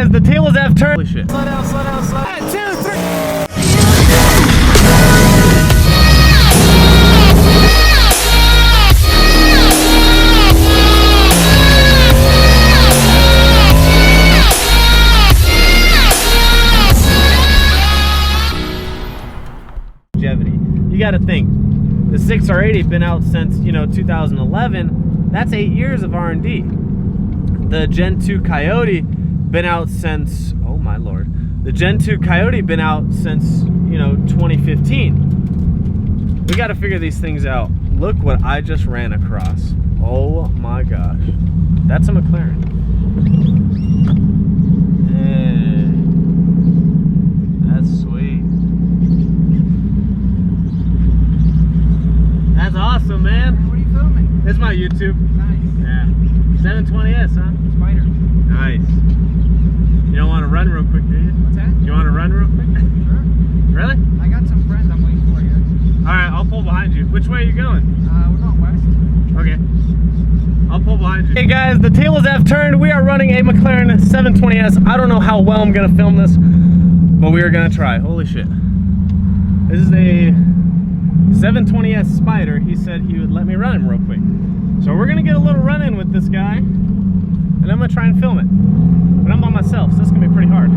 guys, the tables have turned. Holy shit. Slow down, slow down, slow down. 1, 2, 3. You got to think, the 6R80 been out since 2011. That's 8 years of R&D. The Gen 2 Coyote been out since, oh my lord, the Gen 2 Coyote been out since 2015. We got to figure these things out. Look what I just ran across. Oh my gosh, that's a McLaren. Hey, that's sweet. That's awesome, man. What are you filming? This is my YouTube. Nice. Yeah. 720s, huh? Spyder. Nice. You don't want to run real quick, do you? What's that? You want to run real quick? Sure. Really? I got some friends I'm waiting for here. Alright, I'll pull behind you. Which way are you going? We're going west. Okay. I'll pull behind you. Hey guys, the tables have turned. We are running a McLaren 720s. I don't know how well I'm going to film this, but we are going to try. Holy shit. This is a 720s Spyder. He said he would let me run him real quick. So we're gonna get a little run in with this guy, and I'm gonna try and film it. But I'm by myself, so it's gonna be pretty hard.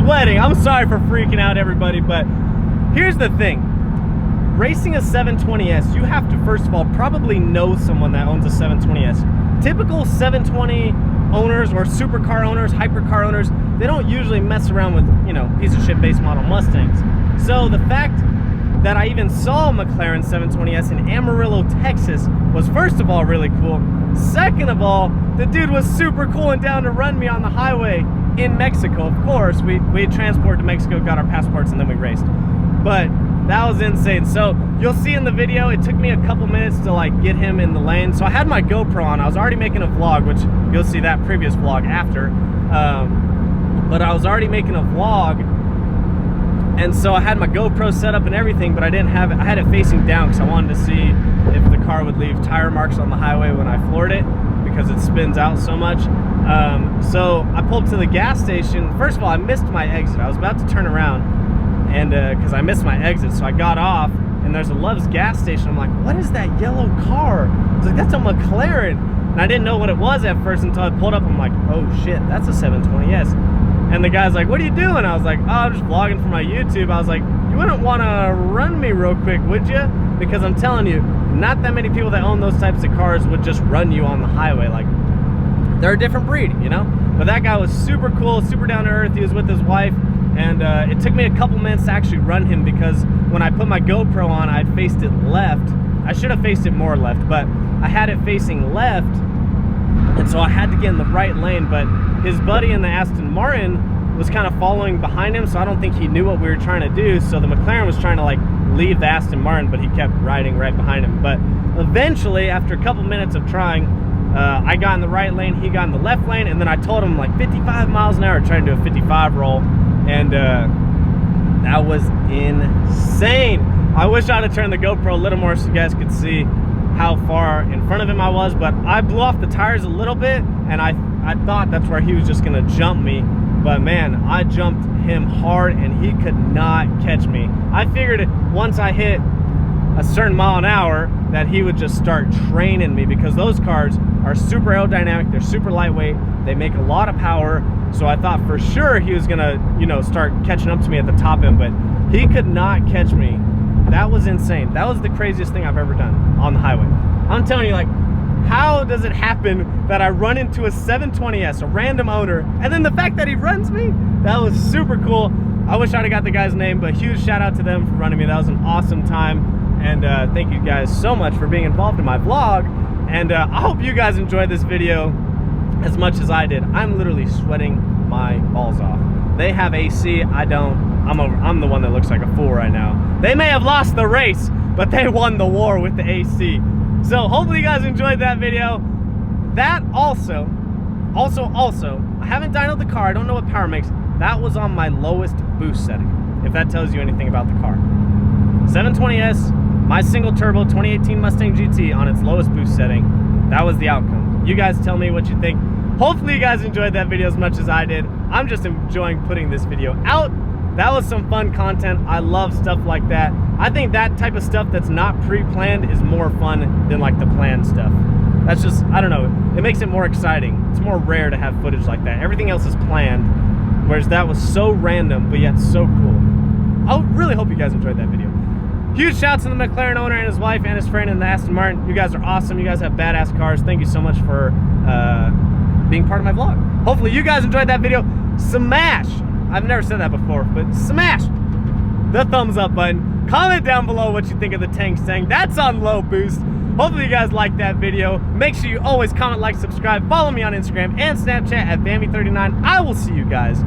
sweating. I'm sorry for freaking out everybody, but here's the thing. Racing a 720S, you have to, first of all, probably know someone that owns a 720S. Typical 720 owners or supercar owners, hypercar owners, they don't usually mess around with, you know, piece of shit base model Mustangs. So the fact that I even saw a McLaren 720S in Amarillo, Texas was, first of all, really cool. Second of all, the dude was super cool and down to run me on the highway in Mexico. Of course, we had transported to Mexico, got our passports, and then we raced. But that was insane. So you'll see in the video, it took me a couple minutes to like get him in the lane. So I had my GoPro on. I was already making a vlog, which you'll see that previous vlog after. But I was already making a vlog, and so I had my GoPro set up and everything, but I didn't have it. I had it facing down because I wanted to see if the car would leave tire marks on the highway when I floored it, because it spins out so much. So I pulled to the gas station. First of all, I missed my exit. I was about to turn around, and because I missed my exit, so I got off, and there's a Love's gas station. I'm like, what is that yellow car? I was like, that's a McLaren. And I didn't know what it was at first until I pulled up. I'm like, oh shit, that's a 720S. And the guy's like, what are you doing? I was like, oh, I'm just vlogging for my YouTube. I was like, you wouldn't want to run me real quick, would you? Because I'm telling you, not that many people that own those types of cars would just run you on the highway. Like, they're a different breed, you know? But that guy was super cool, super down to earth. He was with his wife, and it took me a couple minutes to actually run him, because when I put my GoPro on, I had faced it left. I should have faced it more left, but I had it facing left, and so I had to get in the right lane. But his buddy in the Aston Martin was kind of following behind him, so I don't think he knew what we were trying to do. So the McLaren was trying to like leave the Aston Martin, but he kept riding right behind him. But eventually, after a couple minutes of trying, I got in the right lane, he got in the left lane, and then I told him like 55 miles an hour, trying to do a 55 roll, and that was insane. I wish I'd have turned the GoPro a little more so you guys could see how far in front of him I was, but I blew off the tires a little bit, and I thought that's where he was just gonna jump me. But man, I jumped him hard and he could not catch me. I figured once I hit a certain mile an hour that he would just start training me, because those cars are super aerodynamic, they're super lightweight, they make a lot of power. So I thought for sure he was gonna, you know, start catching up to me at the top end, but he could not catch me. That was insane. That was the craziest thing I've ever done on the highway. I'm telling you, like, how does it happen that I run into a 720S, a random owner, and then the fact that he runs me? That was super cool. I wish I'd have got the guy's name, but huge shout out to them for running me. That was an awesome time. And thank you guys so much for being involved in my vlog. And I hope you guys enjoyed this video as much as I did. I'm literally sweating my balls off. They have AC, I don't. I'm the one that looks like a fool right now. They may have lost the race, but they won the war with the AC. So hopefully you guys enjoyed that video. That also, I haven't dynoed the car. I don't know what power makes. That was on my lowest boost setting, if that tells you anything about the car. 720S, my single turbo 2018 Mustang GT on its lowest boost setting. That was the outcome. You guys tell me what you think. Hopefully you guys enjoyed that video as much as I did. I'm just enjoying putting this video out. That was some fun content. I love stuff like that. I think that type of stuff that's not pre-planned is more fun than like the planned stuff. That's just, I don't know, it makes it more exciting. It's more rare to have footage like that. Everything else is planned, whereas that was so random, but yet so cool. I really hope you guys enjoyed that video. Huge shouts to the McLaren owner and his wife and his friend in the Aston Martin. You guys are awesome. You guys have badass cars. Thank you so much for being part of my vlog. Hopefully you guys enjoyed that video. Smash! I've never said that before, but smash the thumbs up button. Comment down below what you think of the Mustang. That's on low boost. Hopefully you guys liked that video. Make sure you always comment, like, subscribe. Follow me on Instagram and Snapchat at Bambi39. I will see you guys